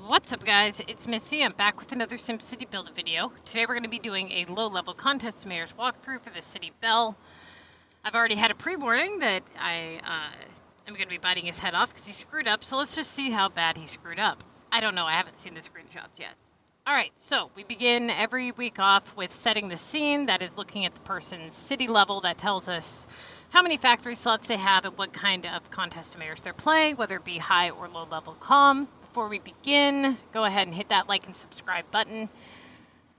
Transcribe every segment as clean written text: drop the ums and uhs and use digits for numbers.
What's up, guys? It's Missy. I'm back with another SimCity Build It video. Today we're going to be doing a low-level contest mayor's walkthrough for the City Bell. I've already had a pre-warning that I am going to be biting his head off because he screwed up, so let's just see how bad he screwed up. I don't know. I haven't seen the screenshots yet. Alright, so we begin every week off with setting the scene. That is looking at the person's city level. That tells us how many factory slots they have and what kind of contest mayors they're playing, whether it be high or low level comm. Before we begin, go ahead and hit that like and subscribe button.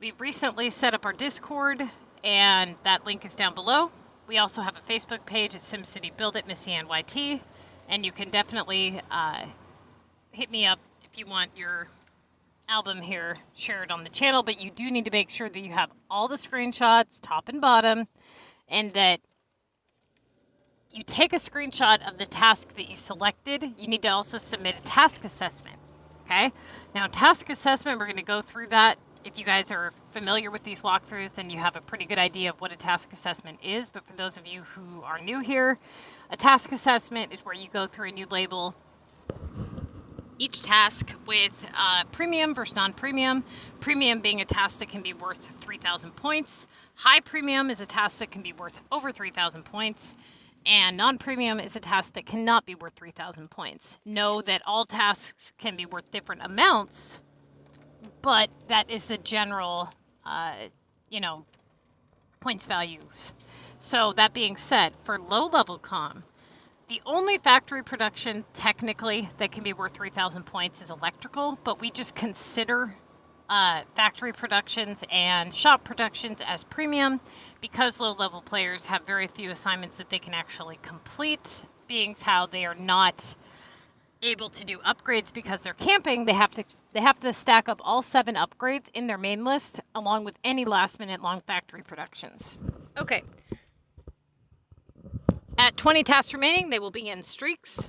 We recently set up our Discord, and that link is down below. We also have a Facebook page at SimCity Build It, MissyanneTTVYT, and you can definitely hit me up if you want your album here shared on the channel, but you do need to make sure that you have all the screenshots, top and bottom, and that you take a screenshot of the task that you selected. You need to also submit a task assessment. Okay, now task assessment, we're going to go through that. If you guys are familiar with these walkthroughs, then you have a pretty good idea of what a task assessment is. But for those of you who are new here, a task assessment is where you go through and you label each task with premium versus non-premium. Premium being a task that can be worth 3,000 points. High premium is a task that can be worth over 3,000 points. And non-premium is a task that cannot be worth 3,000 points. Know that all tasks can be worth different amounts, but that is the general, points values. So that being said, for low-level comm, the only factory production technically that can be worth 3,000 points is electrical, but we just consider factory productions and shop productions as premium because low-level players have very few assignments that they can actually complete, being how they are not able to do upgrades because they're camping. They have to stack up all 7 upgrades in their main list along with any last-minute long factory productions. Okay. At 20 tasks remaining, they will be in streaks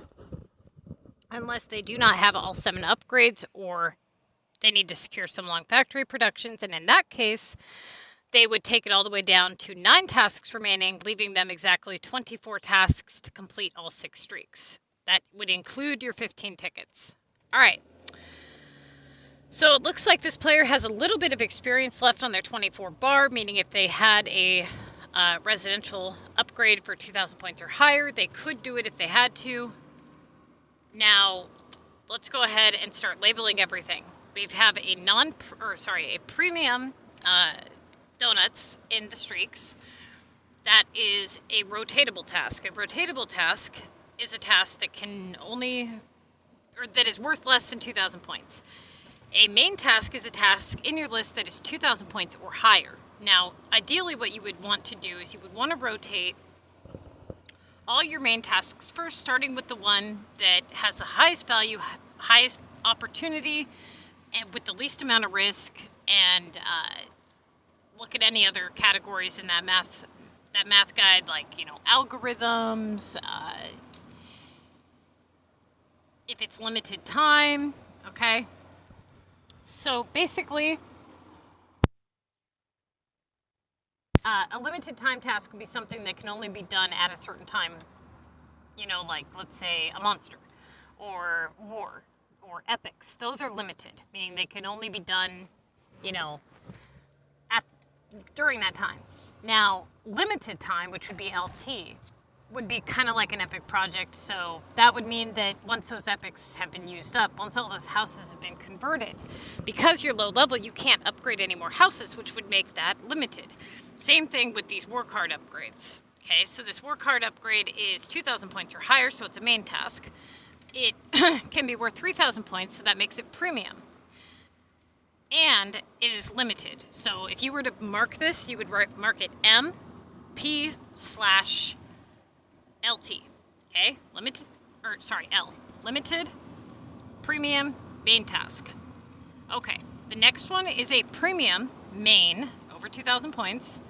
unless they do not have all 7 upgrades or they need to secure some long factory productions, and in that case, they would take it all the way down to 9 tasks remaining, leaving them exactly 24 tasks to complete all 6 streaks. That would include your 15 tickets. All right. So it looks like this player has a little bit of experience left on their 24 bar, meaning if they had a residential upgrade for 2,000 points or higher, they could do it if they had to. Now, let's go ahead and start labeling everything. We have a premium donuts in the streaks. That is a rotatable task. A rotatable task is a task that that is worth less than 2,000 points. A main task is a task in your list that is 2,000 points or higher. Now, ideally what you would want to do is you would want to rotate all your main tasks first, starting with the one that has the highest value, highest opportunity, and with the least amount of risk, and look at any other categories in that math guide, like, algorithms, if it's limited time, okay? So basically, a limited time task would be something that can only be done at a certain time, like, let's say, a monster, or war, or epics. Those are limited, meaning they can only be done, during that time. Now, limited time, which would be LT, would be kind of like an epic project, so that would mean that once those epics have been used up, once all those houses have been converted, because you're low level, you can't upgrade any more houses, which would make that limited. Same thing with these war card upgrades. Okay, so this war card upgrade is 2,000 points or higher, so it's a main task. It can be worth 3,000 points, so that makes it premium. And it is limited. So if you were to mark this, you would mark it MP/LT. Okay? L. Limited, premium, main task. Okay. The next one is a premium main, over 2,000 points.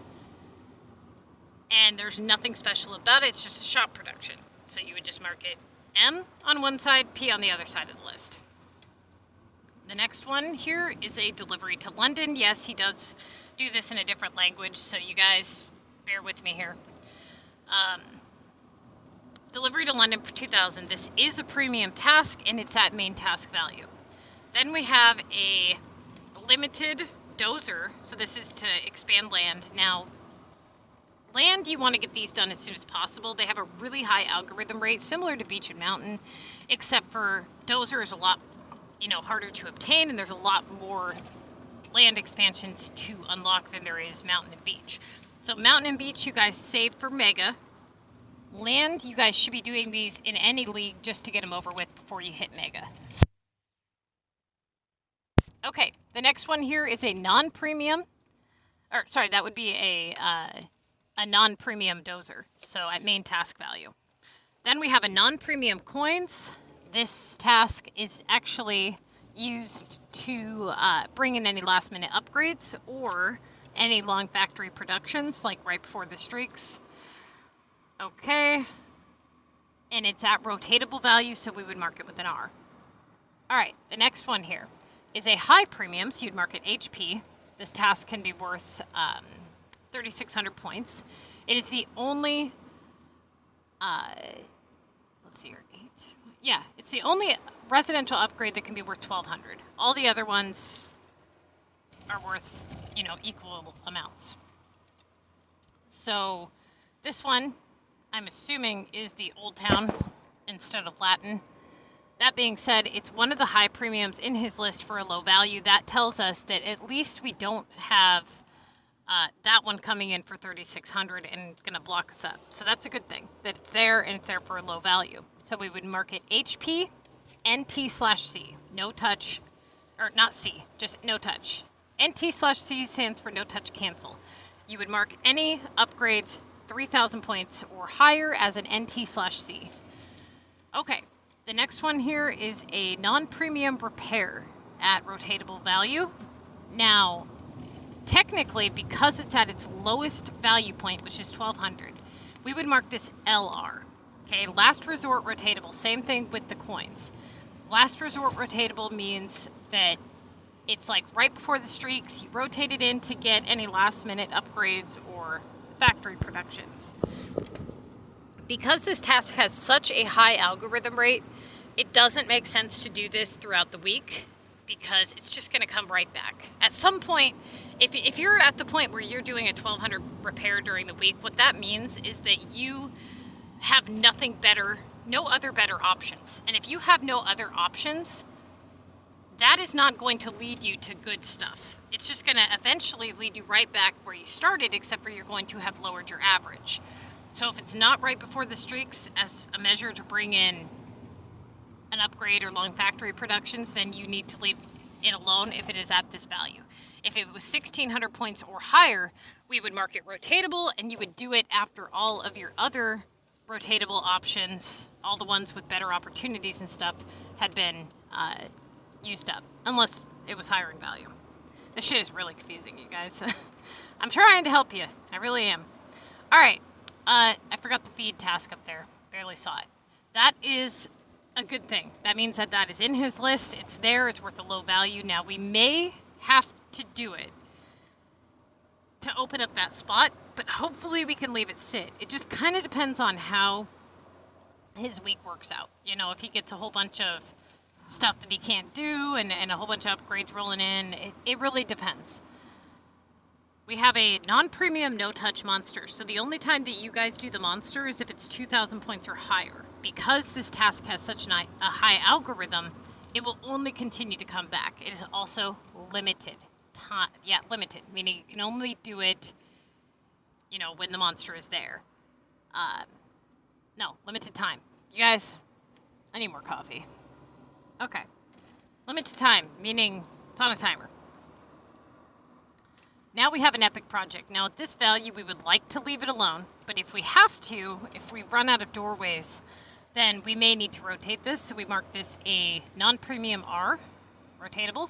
And there's nothing special about it. It's just a shop production. So you would just mark it M on one side, P on the other side of the list. The next one here is a delivery to London. Yes, he does do this in a different language, so you guys bear with me here. Delivery to London for 2,000. This is a premium task, and it's at main task value. Then we have a limited Dozer. So this is to expand land. Now, land, you want to get these done as soon as possible. They have a really high algorithm rate, similar to beach and mountain, except for Dozer is a lot, harder to obtain, and there's a lot more land expansions to unlock than there is mountain and beach. So mountain and beach, you guys save for mega. Land, you guys should be doing these in any league just to get them over with before you hit mega. Okay, the next one here is a non-premium, that would be a non-premium Dozer, so at main task value. Then we have a non-premium coins. This task is actually used to bring in any last-minute upgrades or any long factory productions, like right before the streaks. Okay, and it's at rotatable value, so we would mark it with an R. All right, the next one here is a high premium, so you'd mark it HP. This task can be worth 3,600 points. It is the only, let's see here, 8. Yeah, it's the only residential upgrade that can be worth 1,200. All the other ones are worth, equal amounts. So this one, I'm assuming, is the Old Town instead of Latin. That being said, it's one of the high premiums in his list for a low value. That tells us that at least we don't have that one coming in for 3,600 and going to block us up. So that's a good thing, that it's there and it's there for a low value. So we would mark it HP NT/C. No touch, or not C, just no touch. NT/C stands for no touch cancel. You would mark any upgrades 3,000 points or higher as an NT/C. Okay, the next one here is a non-premium repair at rotatable value. Now, technically, because it's at its lowest value point, which is 1,200, we would mark this LR. Okay, last resort rotatable, same thing with the coins. Last resort rotatable means that it's like right before the streaks, you rotate it in to get any last minute upgrades or factory productions. Because this task has such a high algorithm rate, it doesn't make sense to do this throughout the week because it's just going to come right back. At some point, if you're at the point where you're doing a 1,200 repair during the week, what that means is that you have no other better options. And if you have no other options, that is not going to lead you to good stuff. It's just going to eventually lead you right back where you started, except for you're going to have lowered your average. So if it's not right before the streaks as a measure to bring in an upgrade or long factory productions, then you need to leave it alone if it is at this value. If it was 1,600 points or higher, we would mark it rotatable, and you would do it after all of your other rotatable options, all the ones with better opportunities and stuff, had been used up, unless it was higher in value. This shit is really confusing, you guys. I'm trying to help you. I really am. All right. I forgot the feed task up there. Barely saw it. That is a good thing. That means that that is in his list. It's there. It's worth a low value. Now, we may have to do it to open up that spot, but hopefully we can leave it sit. It just kind of depends on how his week works out. If he gets a whole bunch of stuff that he can't do and a whole bunch of upgrades rolling in, it really depends. We have a non-premium no-touch monster. So the only time that you guys do the monster is if it's 2,000 points or higher. Because this task has such a high algorithm, it will only continue to come back. It is also limited time. Yeah, limited, meaning you can only do it, when the monster is there. No, limited time. You guys, I need more coffee. Okay. Limited time, meaning it's on a timer. Now we have an epic project. Now at this value, we would like to leave it alone, but if we have to, if we run out of doorways, then we may need to rotate this. So we mark this a non-premium R, rotatable.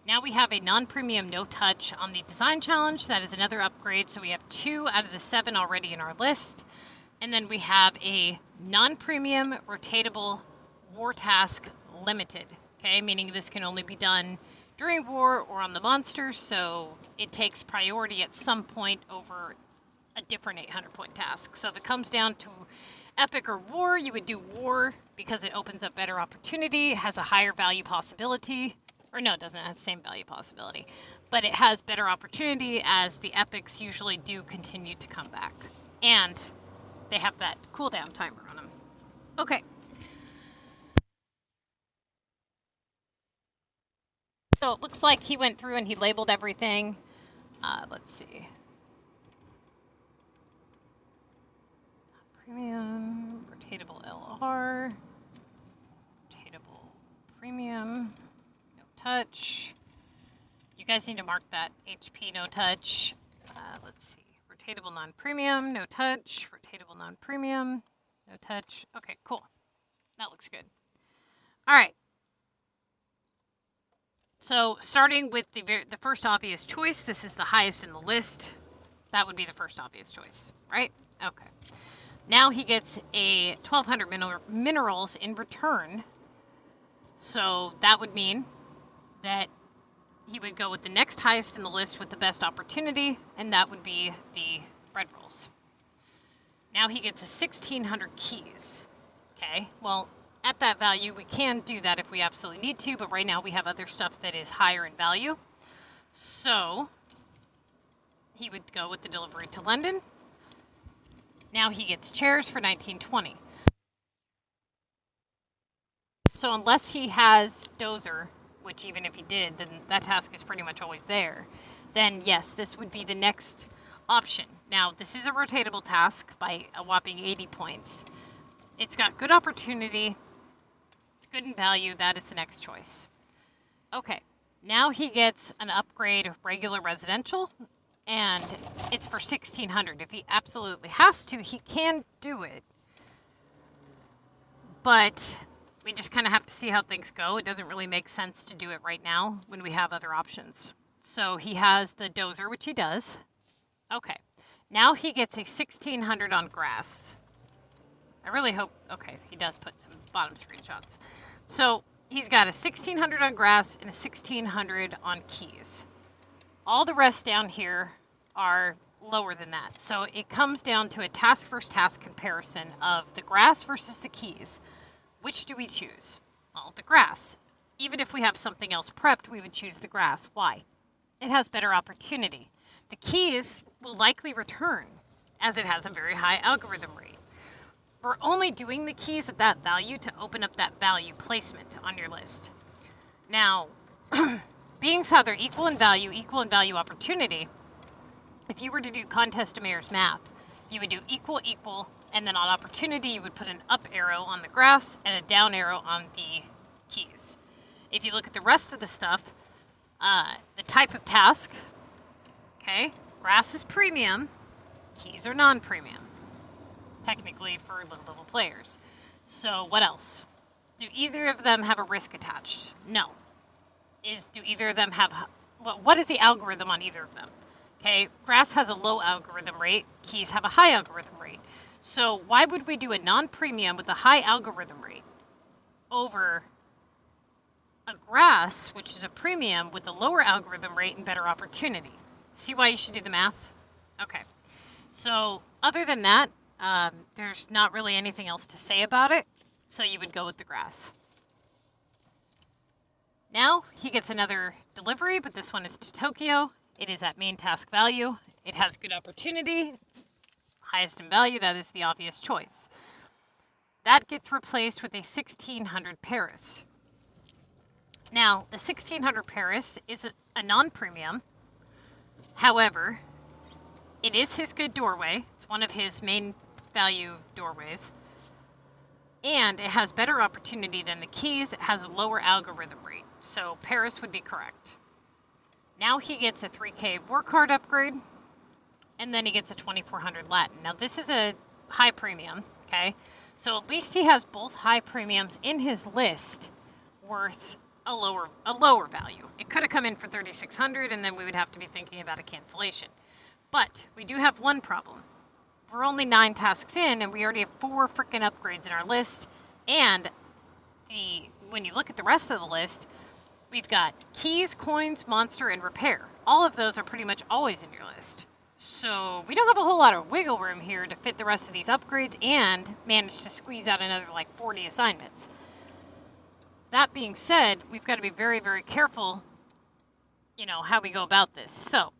Now we have a non-premium no touch on the design challenge. That is another upgrade. So we have 2 out of the 7 already in our list. And then we have a non-premium rotatable war task limited. Okay, meaning this can only be done during war or on the monsters, so it takes priority at some point over a different 800-point task. So if it comes down to epic or war, you would do war because it opens up better opportunity, has a higher value possibility. Or no, it doesn't have the same value possibility. But it has better opportunity as the epics usually do continue to come back. And they have that cooldown timer on them. Okay. So it looks like he went through and he labeled everything. Let's see. Premium, rotatable LR, rotatable premium, no touch. You guys need to mark that HP no touch. Let's see. Rotatable non-premium, no touch. Rotatable non-premium, no touch. Okay, cool. That looks good. All right. So starting with the first obvious choice, this is the highest in the list. That would be the first obvious choice, right? Okay. Now he gets a 1,200 minerals in return. So that would mean that he would go with the next highest in the list with the best opportunity, and that would be the bread rolls. Now he gets a 1,600 keys. Okay, well, at that value, we can do that if we absolutely need to, but right now we have other stuff that is higher in value. So he would go with the delivery to London. Now he gets chairs for 1920. So unless he has Dozer, which even if he did, then that task is pretty much always there, then yes, this would be the next option. Now, this is a rotatable task by a whopping 80 points. It's got good opportunity. It's good in value. That is the next choice. Okay, now he gets an upgrade regular residential, and it's for 1,600. If he absolutely has to, he can do it. But we just kind of have to see how things go. It doesn't really make sense to do it right now when we have other options. So he has the Dozer, which he does. Okay, now he gets a 1,600 on grass. I really hope, okay, he does put some bottom screenshots. So he's got a 1,600 on grass and a 1,600 on keys. All the rest down here are lower than that. So it comes down to a task versus task comparison of the grass versus the keys. Which do we choose? Well, the grass. Even if we have something else prepped, we would choose the grass. Why? It has better opportunity. The keys will likely return, as it has a very high algorithm rate. We're only doing the keys at that value to open up that value placement on your list. Now, being how they're equal in value opportunity, if you were to do contest to mayor's math, you would do equal, equal, and then on opportunity, you would put an up arrow on the grass and a down arrow on the keys. If you look at the rest of the stuff, the type of task, okay, grass is premium, keys are non-premium, technically for low-level players. So what else? Do either of them have a risk attached? No. Do either of them have, what is the algorithm on either of them? Okay, grass has a low algorithm rate, keys have a high algorithm rate. So why would we do a non-premium with a high algorithm rate over a grass, which is a premium with a lower algorithm rate and better opportunity? See why you should do the math? Okay. So other than that, there's not really anything else to say about it. So you would go with the grass. Now he gets another delivery, but this one is to Tokyo. It is at main task value. It has good opportunity. It's highest in value. That is the obvious choice. That gets replaced with a 1,600 Paris. Now, the 1,600 Paris is a non-premium. However, it is his good doorway. It's one of his main value doorways. And it has better opportunity than the keys. It has a lower algorithm rate. So Paris would be correct. Now he gets a 3K war card upgrade. And then he gets a 2,400 Latin. Now this is a high premium, okay? So at least he has both high premiums in his list worth a lower value. It could have come in for 3,600 and then we would have to be thinking about a cancellation. But we do have one problem. We're only 9 tasks in and we already have 4 freaking upgrades in our list. And when you look at the rest of the list, we've got keys, coins, monster, and repair. All of those are pretty much always in your list. So we don't have a whole lot of wiggle room here to fit the rest of these upgrades and manage to squeeze out another like 40 assignments. that being said, we've got to be very, very careful, how we go about this. So,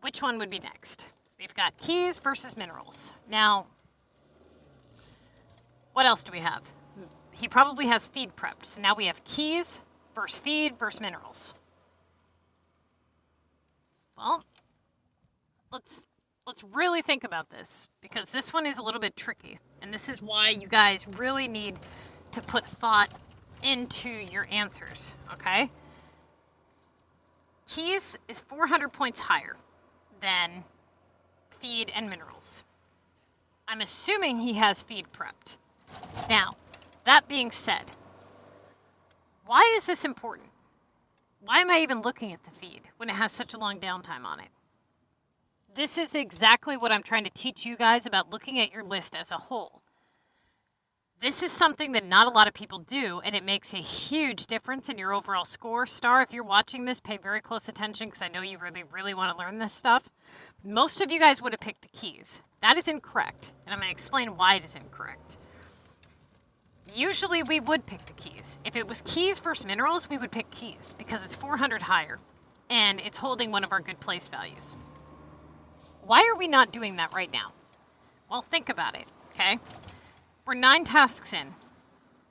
which one would be next? We've got keys versus minerals. Now, what else do we have? He probably has feed prepped. So now we have keys versus feed versus minerals. Well, let's really think about this, because this one is a little bit tricky. And this is why you guys really need to put thought into your answers, okay? Keys is 400 points higher than feed and minerals. I'm assuming he has feed prepped. Now, that being said, why is this important? Why am I even looking at the feed when it has such a long downtime on it? This is exactly what I'm trying to teach you guys about looking at your list as a whole. This is something that not a lot of people do, and it makes a huge difference in your overall score. Star, if you're watching this, pay very close attention, because I know you really, really want to learn this stuff. Most of you guys would have picked the keys. That is incorrect, and I'm going to explain why it is incorrect. Usually we would pick the keys. If it was keys versus minerals, we would pick keys, because it's 400 higher, and it's holding one of our good place values. Why are we not doing that right now? Well, think about it, okay? We're 9 tasks in.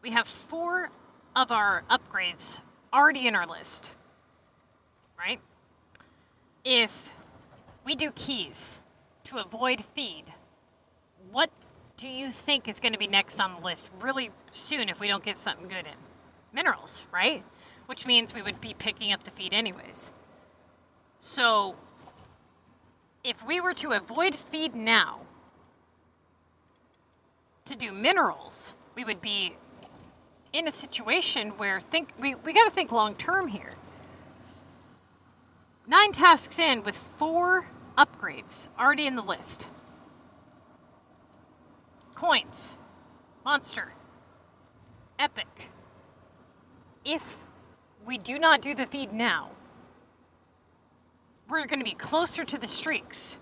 We have 4 of our upgrades already in our list, right? If we do keys to avoid feed, what do you think is going to be next on the list really soon if we don't get something good in? Minerals, right? Which means we would be picking up the feed anyways. So if we were to avoid feed now to do minerals, we would be in a situation where we got to think long term here. 9 tasks in with 4 upgrades already in the list. Coins, monster, epic. If we do not do the feed now, we're going to be closer to the streaks.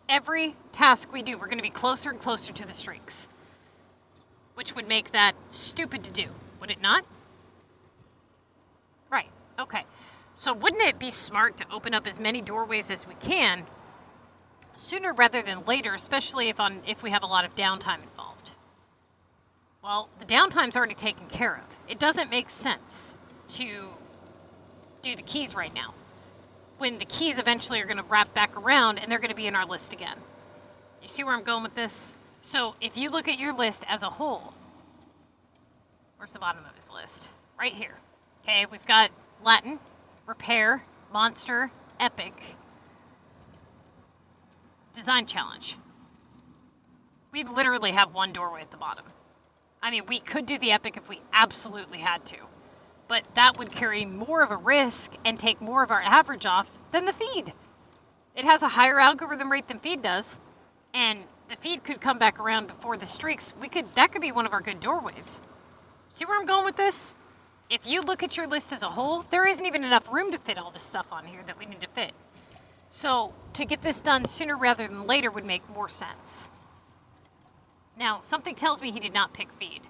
Every task we do, we're going to be closer and closer to the streaks, which would make that stupid to do, would it not? Right, okay. So wouldn't it be smart to open up as many doorways as we can sooner rather than later, especially if we have a lot of downtime involved? Well, the downtime's already taken care of. It doesn't make sense to do the keys right now, when the keys eventually are going to wrap back around and they're going to be in our list again. You see where I'm going with this? So if you look at your list as a whole, where's the bottom of his list? Right here. Okay, we've got Latin, repair, monster, epic, design challenge. We literally have 1 doorway at the bottom. I mean, we could do the epic if we absolutely had to, but that would carry more of a risk and take more of our average off than the feed. It has a higher algorithm rate than feed does, and the feed could come back around before the streaks. That could be one of our good doorways. See where I'm going with this? If you look at your list as a whole, there isn't even enough room to fit all the stuff on here that we need to fit. So to get this done sooner rather than later would make more sense. Now, something tells me he did not pick feed.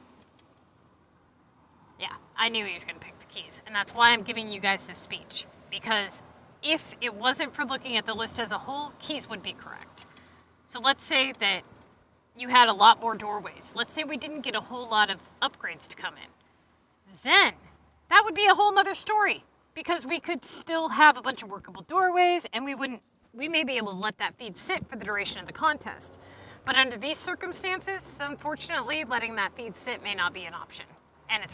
Yeah, I knew he was going to pick the keys, and that's why I'm giving you guys this speech. Because if it wasn't for looking at the list as a whole, keys would be correct. So let's say that you had a lot more doorways. Let's say we didn't get a whole lot of upgrades to come in. Then that would be a whole nother story, because we could still have a bunch of workable doorways, and we may be able to let that feed sit for the duration of the contest. But under these circumstances, unfortunately, letting that feed sit may not be an option. And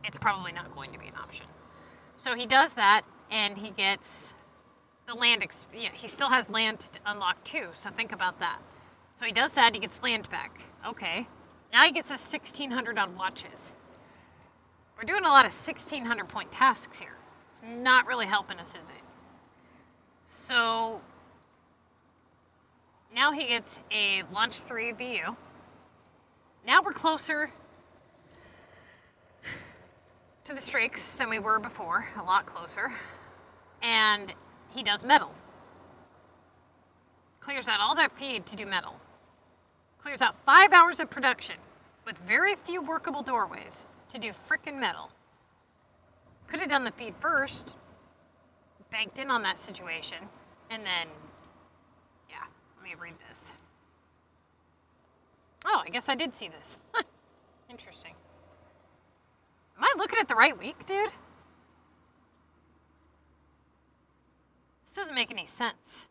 it's probably not going to be an option. So he does that, and he gets the land, he still has land to unlock too, so think about that. So he does that, he gets land back. Okay. Now he gets a 1,600 on watches. We're doing a lot of 1,600 point tasks here. It's not really helping us, is it? So now he gets a launch 3 VU. Now we're closer to the streaks than we were before, a lot closer. And he does metal. Clears out all that feed to do metal. Clears out 5 hours of production with very few workable doorways. to do frickin' metal. Could have done the feed first, banked in on that situation, and then, yeah, let me read this. Oh, I guess I did see this. Huh. Interesting. Am I looking at the right week, dude? This doesn't make any sense.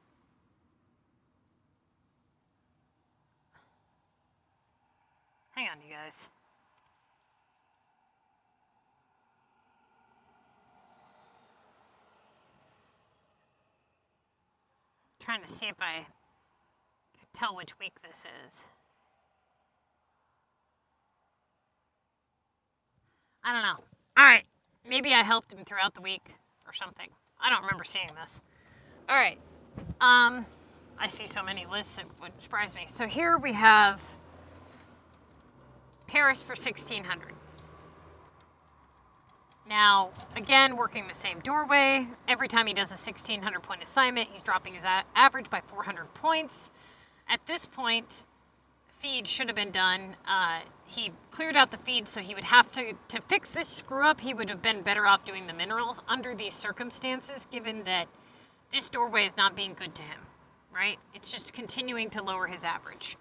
Hang on, you guys. Trying to see if I can tell which week this is. I don't know. All right. Maybe I helped him throughout the week or something. I don't remember seeing this. All right. I see so many lists, it would surprise me. So here we have Paris for 1,600. Now, again, working the same doorway. Every time he does a 1,600 point assignment, he's dropping his average by 400 points. At this point, feed should have been done. He cleared out the feed, so he would have to fix this screw up, he would have been better off doing the minerals under these circumstances, given that this doorway is not being good to him, right? It's just continuing to lower his average.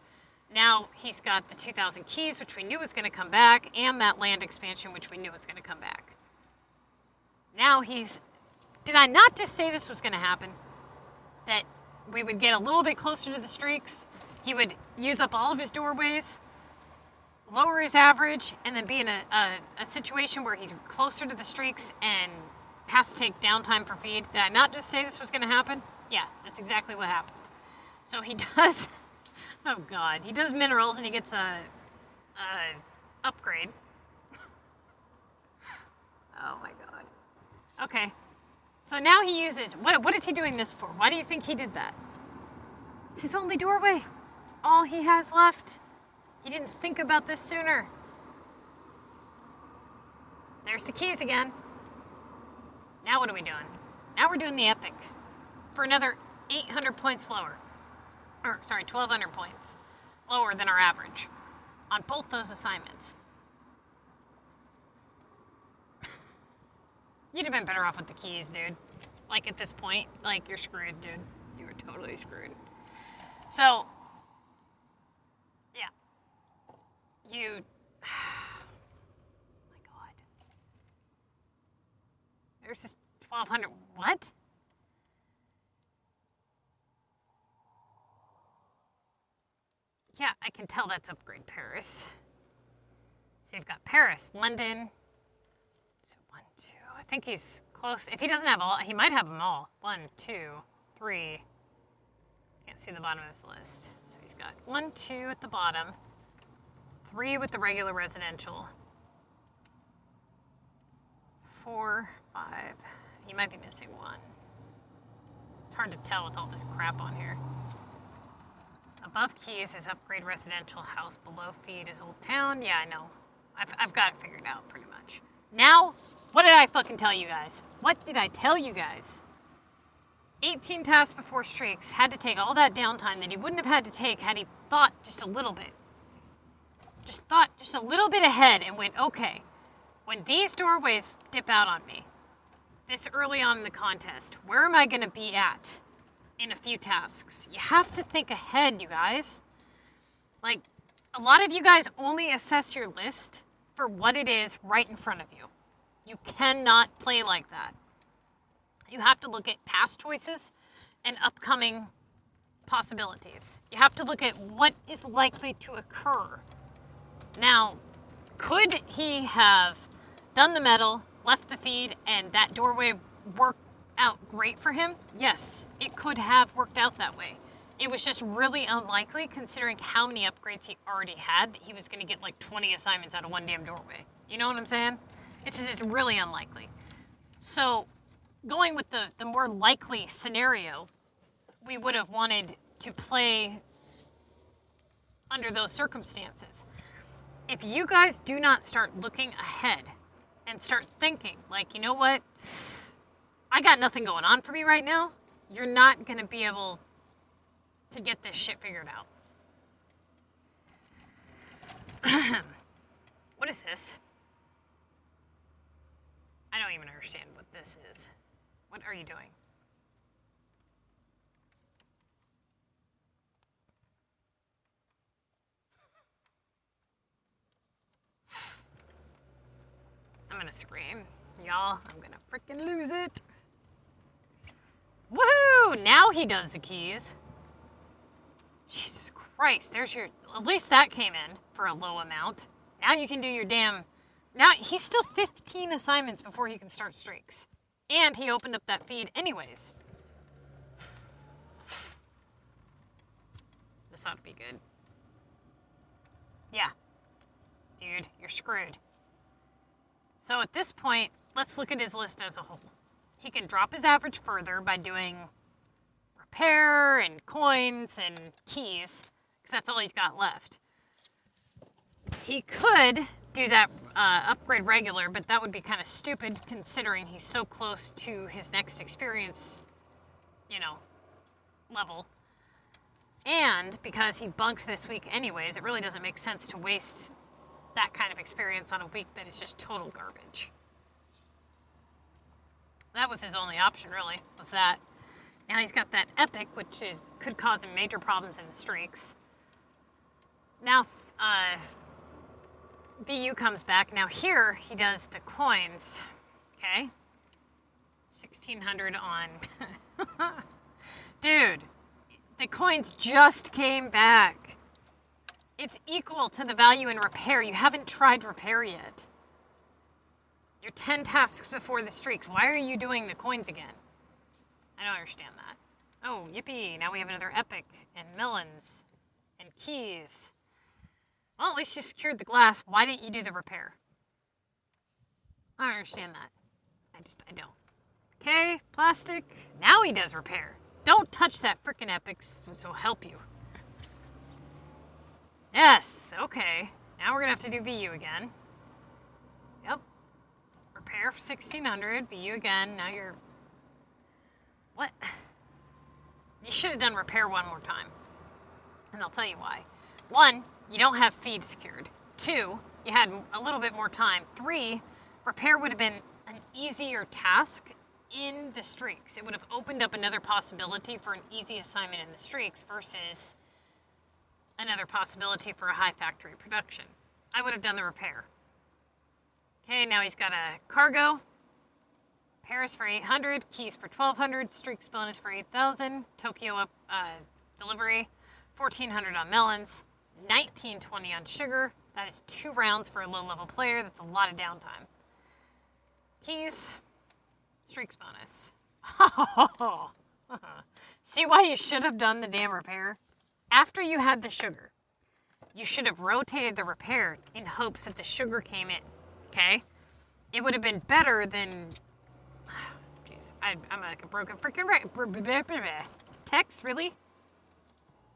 Now he's got the 2,000 keys, which we knew was going to come back, and that land expansion, which we knew was going to come back. Now did I not just say this was going to happen? That we would get a little bit closer to the streaks, he would use up all of his doorways, lower his average, and then be in a situation where he's closer to the streaks and has to take downtime for feed. Did I not just say this was going to happen? Yeah, that's exactly what happened. So he does, oh God, he does minerals and he gets a upgrade. Oh my God. Okay, so now he uses, what is he doing this for? Why do you think he did that? It's his only doorway. It's all he has left. He didn't think about this sooner. There's the keys again. Now what are we doing? Now we're doing the epic for another 800 points lower. Or, sorry, 1,200 points lower than our average on both those assignments. You'd have been better off with the keys, dude. Like, at this point, like, you're screwed, dude. You were totally screwed. So, yeah. You... my God. There's this 1,200... What? Yeah, I can tell that's upgrade Paris. So you've got Paris, London... I think he's close. If he doesn't have all, he might have them all. 1, 2, 3. Can't see the bottom of his list. So he's got 1, 2 at the bottom, 3 with the regular residential, 4, 5. He might be missing 1. It's hard to tell with all this crap on here. Above keys is upgrade residential house. Below feed is old town. Yeah, I know. I've got it figured out pretty much. Now, what did I fucking tell you guys? What did I tell you guys? 18 tasks before streaks, had to take all that downtime that he wouldn't have had to take had he thought just a little bit. Just thought just a little bit ahead and went, okay, when these doorways dip out on me, this early on in the contest, where am I going to be at in a few tasks? You have to think ahead, you guys. Like, a lot of you guys only assess your list for what it is right in front of you. You cannot play like that. You have to look at past choices and upcoming possibilities. You have to look at what is likely to occur. Now, could he have done the metal, left the feed, and that doorway worked out great for him? Yes, it could have worked out that way. It was just really unlikely considering how many upgrades he already had that he was going to get like 20 assignments out of one damn doorway. You know what I'm saying? It's really unlikely. So going with the more likely scenario, we would have wanted to play under those circumstances. If you guys do not start looking ahead and start thinking, like, you know what? I got nothing going on for me right now. You're not going to be able to get this shit figured out. What is this? I don't even understand what this is. What are you doing? I'm gonna scream. Y'all, I'm gonna freaking lose it. Woohoo! Now he does the keys. Jesus Christ, there's your... At least that came in for a low amount. Now you can do your damn... Now, he's still 15 assignments before he can start streaks. And he opened up that feed anyways. This ought to be good. Yeah. Dude, you're screwed. So at this point, let's look at his list as a whole. He can drop his average further by doing repair and coins and keys, because that's all he's got left. He could do that upgrade regular, but that would be kind of stupid considering he's so close to his next experience, you know, level. And because he bunked this week anyways, it really doesn't make sense to waste that kind of experience on a week that is just total garbage. That was his only option, really, was that. Now he's got that epic, which could cause him major problems in the streaks. Now, VU comes back. Now here, he does the coins, okay? 1,600 on... Dude, the coins just came back. It's equal to the value in repair. You haven't tried repair yet. You're 10 tasks before the streaks. Why are you doing the coins again? I don't understand that. Oh, yippee. Now we have another epic and melons and keys. Well, at least you secured the glass. Why didn't you do the repair? I don't understand that. I don't. Okay, plastic. Now he does repair. Don't touch that frickin' epic, so help you. Yes, okay. Now we're gonna have to do VU again. Yep. Repair for 1,600, VU again. Now you're... What? You should have done repair one more time. And I'll tell you why. 1, you don't have feed secured. 2, you had a little bit more time. 3, repair would have been an easier task in the streaks. It would have opened up another possibility for an easy assignment in the streaks versus another possibility for a high factory production. I would have done the repair. Okay, now he's got a cargo. Paris for 800, keys for 1,200, streaks bonus for 8,000, Tokyo up delivery, 1,400 on melons, 1,920 on sugar. That is 2 rounds for a low-level player. That's a lot of downtime. Keys, streaks bonus. See why you should have done the damn repair? After you had the sugar, you should have rotated the repair in hopes that the sugar came in, okay? It would have been better than... Jeez, I'm like a broken freaking... Text, really?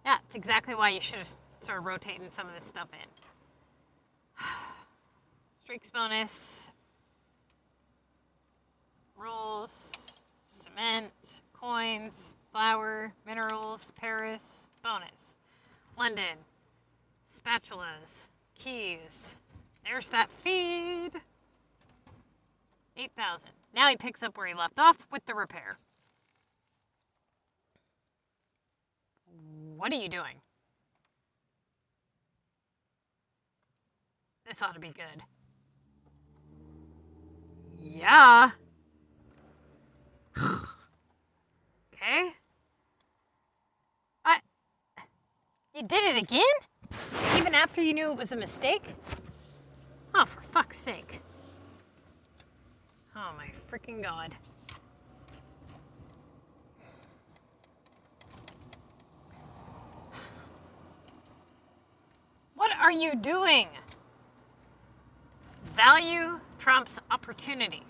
Yeah, it's exactly why you should have started rotating some of this stuff in. Streaks bonus. Rolls. Cement. Coins. Flour. Minerals. Paris. Bonus. London. Spatulas. Keys. There's that feed. 8,000. Now he picks up where he left off with the repair. What are you doing? This ought to be good. Yeah. Okay. You did it again? Even after you knew it was a mistake? Oh, for fuck's sake. Oh my freaking God. What are you doing? Value trumps opportunity.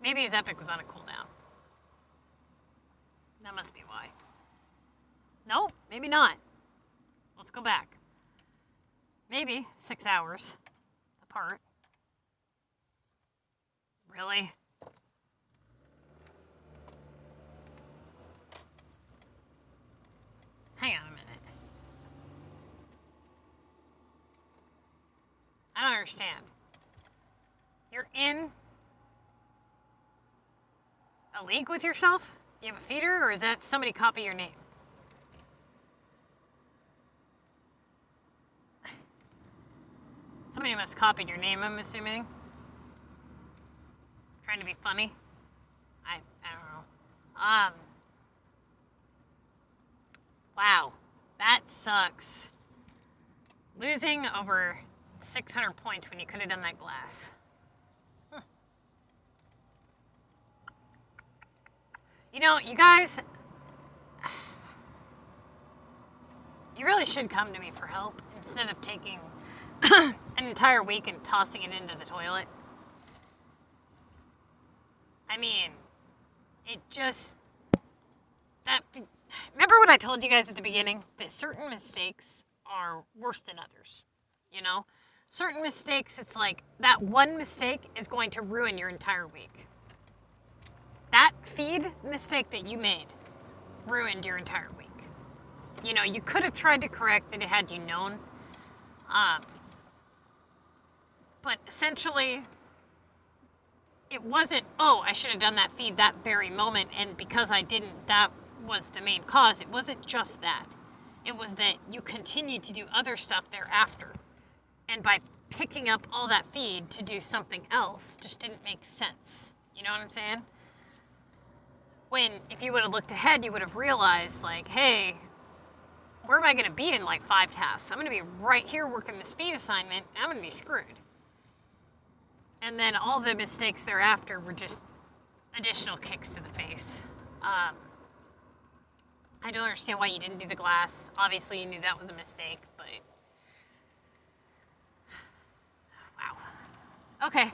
Maybe his epic was on a cooldown. That must be why. No, maybe not. Let's go back. Maybe 6 hours apart. Really? Hang on a minute. I don't understand. You're in a league with yourself? You have a feeder, or is that somebody copy your name? Somebody must have copied your name, I'm assuming. Trying to be funny. I don't know. Wow. That sucks. Losing over 600 points when you could have done that glass. You know, you guys, you really should come to me for help instead of taking an entire week and tossing it into the toilet. I mean, it just, remember what I told you guys at the beginning? That certain mistakes are worse than others, you know? Certain mistakes, it's like, that one mistake is going to ruin your entire week. That feed mistake that you made ruined your entire week. You know, you could have tried to correct it had you known. But essentially, it wasn't, oh, I should have done that feed that very moment, and because I didn't, that was the main cause. It wasn't just that. It was that you continued to do other stuff thereafter. And by picking up all that feed to do something else just didn't make sense. You know what I'm saying? When, if you would have looked ahead, you would have realized, like, hey, where am I going to be in, like, 5 tasks? I'm going to be right here working this feed assignment, and I'm going to be screwed. And then all the mistakes thereafter were just additional kicks to the face. I don't understand why you didn't do the glass. Obviously, you knew that was a mistake, but... Wow. Okay.